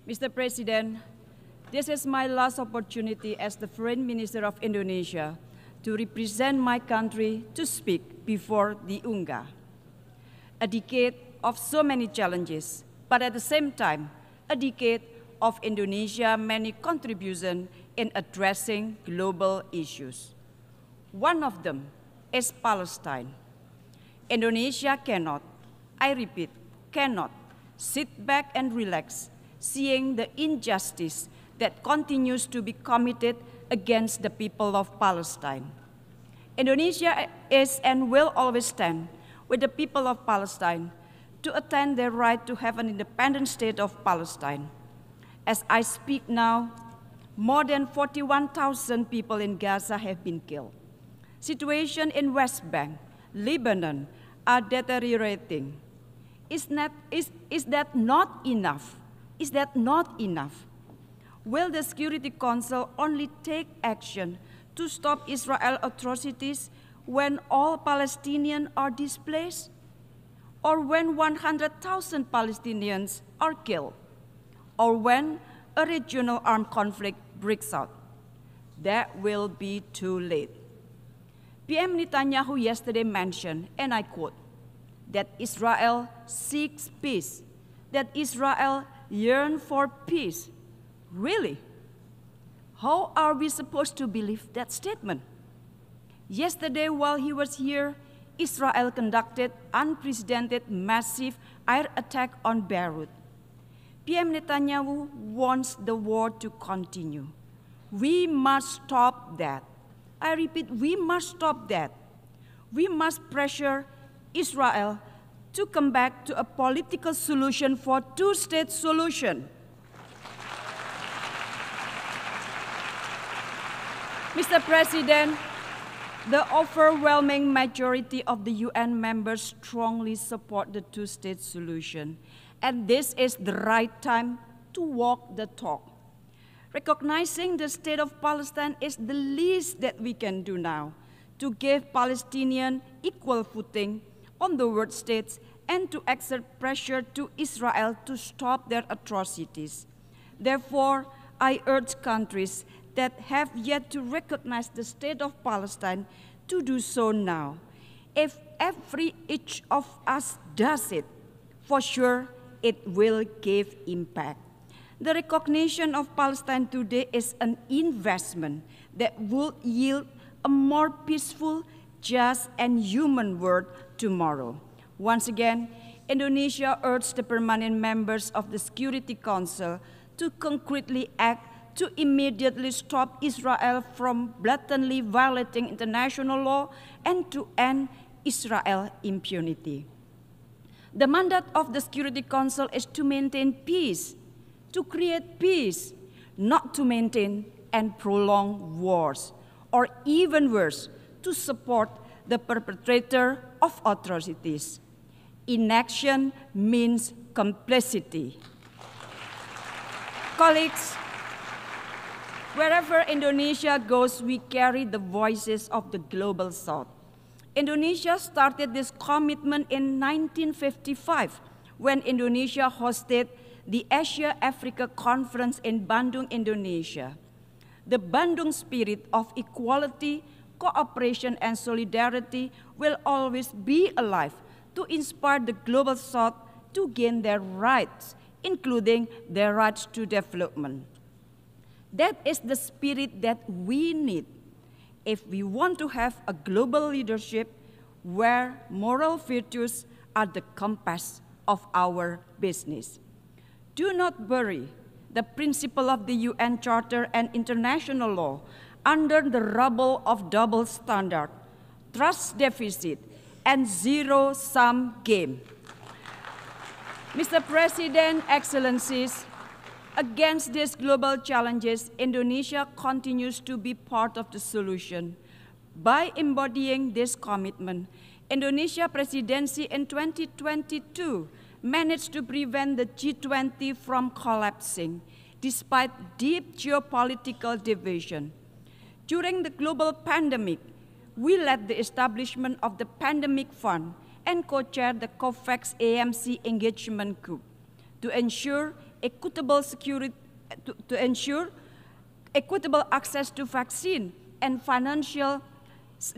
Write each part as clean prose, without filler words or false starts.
Mr. President, this is my last opportunity as the Foreign Minister of Indonesia to represent my country to speak before the UNGA. A decade of so many challenges, but at the same time, a decade of Indonesia's many contributions in addressing global issues. One of them is Palestine. Indonesia cannot, I repeat, cannot sit back and relax, seeing the injustice that continues to be committed against the people of Palestine. Indonesia is and will always stand with the people of Palestine to attain their right to have an independent state of Palestine. As I speak now, more than 41,000 people in Gaza have been killed. Situation in West Bank, Lebanon are deteriorating. Is that not enough? Is that not enough? Will the Security Council only take action to stop Israel atrocities when all Palestinians are displaced? Or when 100,000 Palestinians are killed? Or when a regional armed conflict breaks out? That will be too late. PM Netanyahu yesterday mentioned, and I quote, that Israel seeks peace, that Israel yearns for peace. Really? How are we supposed to believe that statement? Yesterday, while he was here, Israel conducted unprecedented massive air attack on Beirut. PM Netanyahu wants the war to continue. We must stop that. I repeat, we must stop that. We must pressure Israel to come back to a political solution for two-state solution. Mr. President, the overwhelming majority of the UN members strongly support the two-state solution, and this is the right time to walk the talk. Recognizing the state of Palestine is the least that we can do now to give Palestinians equal footing on the world states and to exert pressure to Israel to stop their atrocities. Therefore, I urge countries that have yet to recognize the state of Palestine to do so now. If each of us does it, for sure it will give impact. The recognition of Palestine today is an investment that will yield a more peaceful, just, and human world tomorrow. Once again, Indonesia urges the permanent members of the Security Council to concretely act to immediately stop Israel from blatantly violating international law and to end Israel impunity. The mandate of the Security Council is to maintain peace, to create peace, not to maintain and prolong wars, or even worse, to support the perpetrator of atrocities. Inaction means complicity. Colleagues, wherever Indonesia goes, we carry the voices of the global South. Indonesia started this commitment in 1955 when Indonesia hosted the Asia-Africa Conference in Bandung, Indonesia. The Bandung spirit of equality, cooperation, and solidarity will always be alive to inspire the global South to gain their rights, including their rights to development. That is the spirit that we need if we want to have a global leadership where moral virtues are the compass of our business. Do not bury the principle of the UN Charter and international law under the rubble of double standard, trust deficit, and zero-sum game. Mr. President, Excellencies, against these global challenges, Indonesia continues to be part of the solution. By embodying this commitment, Indonesia presidency in 2022 managed to prevent the G20 from collapsing, despite deep geopolitical division. During the global pandemic, we led the establishment of the Pandemic Fund and co-chaired the COVAX AMC Engagement Group to ensure equitable security, to ensure equitable access to vaccine and financial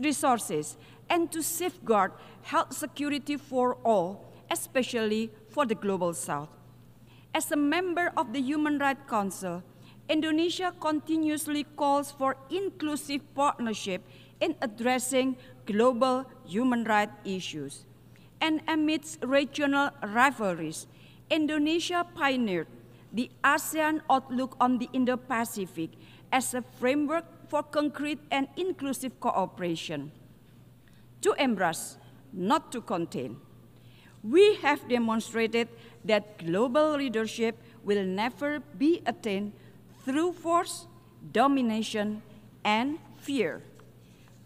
resources, and to safeguard health security for all, especially for the Global South. As a member of the Human Rights Council, Indonesia continuously calls for inclusive partnership in addressing global human rights issues. And amidst regional rivalries, Indonesia pioneered the ASEAN outlook on the Indo-Pacific as a framework for concrete and inclusive cooperation. To embrace, not to contain. We have demonstrated that global leadership will never be attained through force, domination, and fear.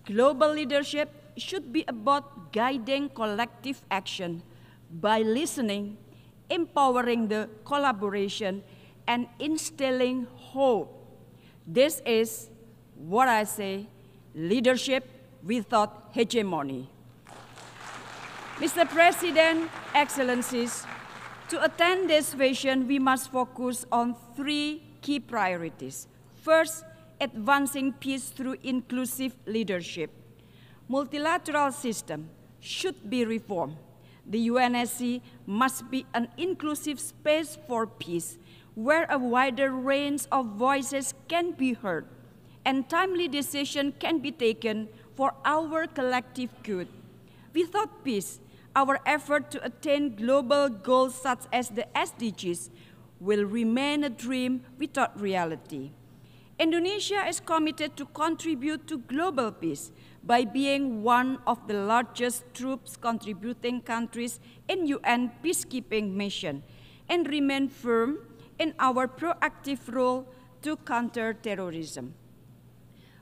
Global leadership should be about guiding collective action by listening, empowering the collaboration, and instilling hope. This is what I say, leadership without hegemony. Mr. President, Excellencies, to attain this vision, we must focus on three key priorities. First, advancing peace through inclusive leadership. Multilateral system should be reformed. The UNSC must be an inclusive space for peace, where a wider range of voices can be heard, and timely decisions can be taken for our collective good. Without peace, our effort to attain global goals such as the SDGs will remain a dream without reality. Indonesia is committed to contribute to global peace by being one of the largest troops contributing countries in UN peacekeeping mission and remain firm in our proactive role to counter terrorism.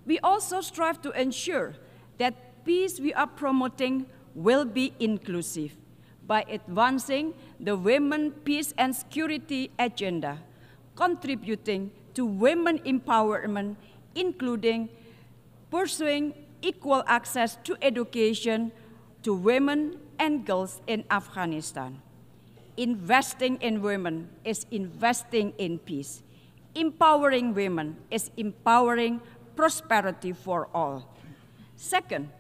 We also strive to ensure that peace we are promoting will be inclusive by advancing the Women, Peace and Security agenda, contributing to women empowerment, including pursuing equal access to education to women and girls in Afghanistan. Investing in women is investing in peace. Empowering women is empowering prosperity for all. Second,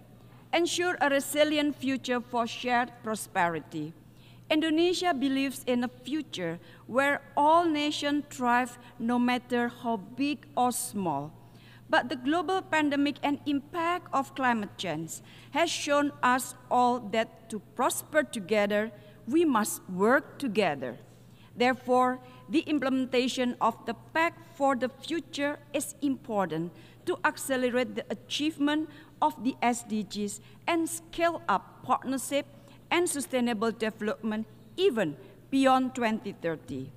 ensure a resilient future for shared prosperity. Indonesia believes in a future where all nations thrive no matter how big or small. But the global pandemic and impact of climate change has shown us all that to prosper together, we must work together. Therefore, the implementation of the Pact for the Future is important to accelerate the achievement of the SDGs and scale up partnership and sustainable development even beyond 2030.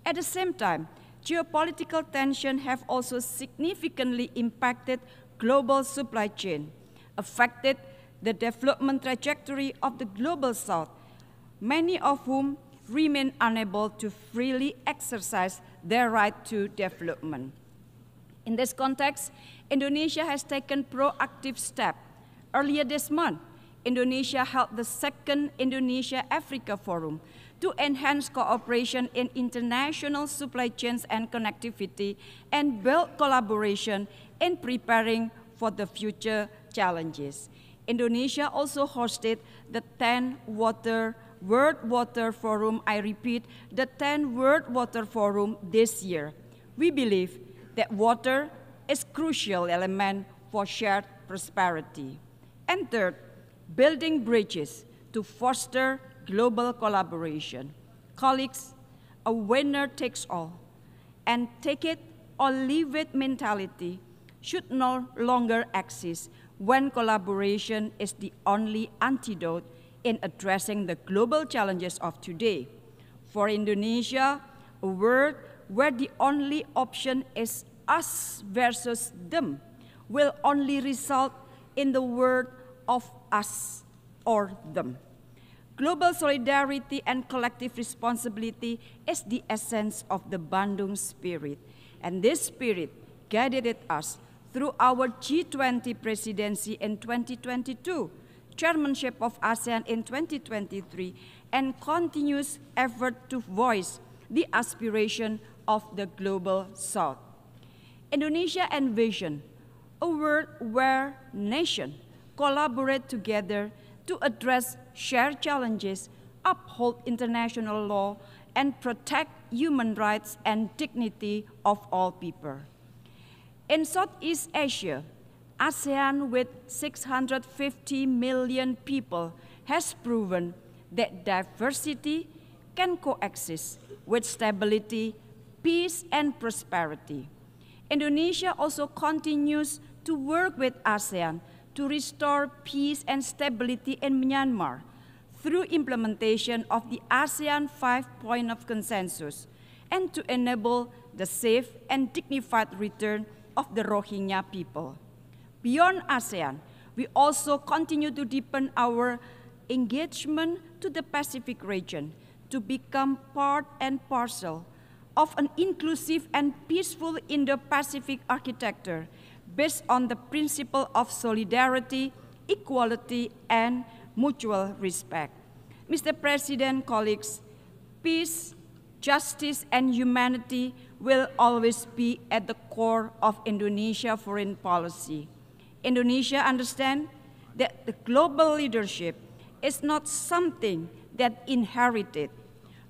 At the same time, geopolitical tensions have also significantly impacted global supply chain, affected the development trajectory of the Global South, many of whom remain unable to freely exercise their right to development. In this context, Indonesia has taken proactive steps. Earlier this month, Indonesia held the second Indonesia-Africa Forum to enhance cooperation in international supply chains and connectivity and build collaboration in preparing for the future challenges. Indonesia also hosted the 10th World Water Forum, I repeat, the 10th World Water Forum this year. We believe that water is a crucial element for shared prosperity. And third, building bridges to foster global collaboration. Colleagues, a winner takes all, and take it or leave it mentality should no longer exist when collaboration is the only antidote in addressing the global challenges of today. For Indonesia, a world where the only option is us versus them will only result in the world of us or them. Global solidarity and collective responsibility is the essence of the Bandung spirit, and this spirit guided us through our G20 presidency in 2022, chairmanship of ASEAN in 2023, and continuous effort to voice the aspiration of the global South. Indonesia envisions a world where nations collaborate together to address shared challenges, uphold international law, and protect human rights and dignity of all people. In Southeast Asia, ASEAN with 650 million people has proven that diversity can coexist with stability, peace, and prosperity. Indonesia also continues to work with ASEAN to restore peace and stability in Myanmar through implementation of the ASEAN 5-point of consensus and to enable the safe and dignified return of the Rohingya people. Beyond ASEAN, we also continue to deepen our engagement to the Pacific region to become part and parcel of an inclusive and peaceful Indo-Pacific architecture based on the principle of solidarity, equality, and mutual respect. Mr. President, colleagues, peace, justice, and humanity will always be at the core of Indonesia's foreign policy. Indonesia understands that the global leadership is not something that inherited,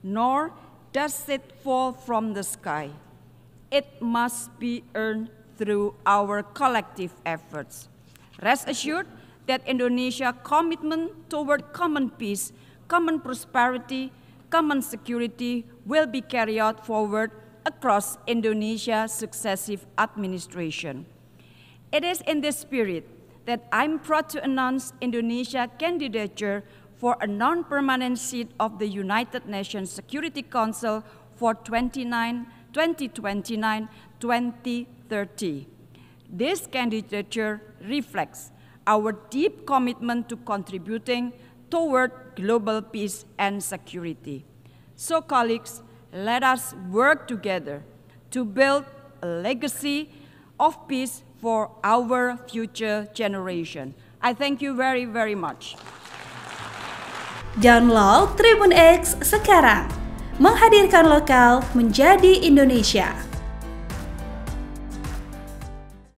nor does it fall from the sky. It must be earned through our collective efforts. Rest assured that Indonesia's commitment toward common peace, common prosperity, common security will be carried out forward across Indonesia's successive administration. It is in this spirit that I'm proud to announce Indonesia's candidature for a non-permanent seat of the United Nations Security Council for 2029-2030. This candidature reflects our deep commitment to contributing toward global peace and security. So, colleagues, let us work together to build a legacy of peace for our future generation. I thank you very, very much. Download Tribun X sekarang, menghadirkan lokal menjadi Indonesia.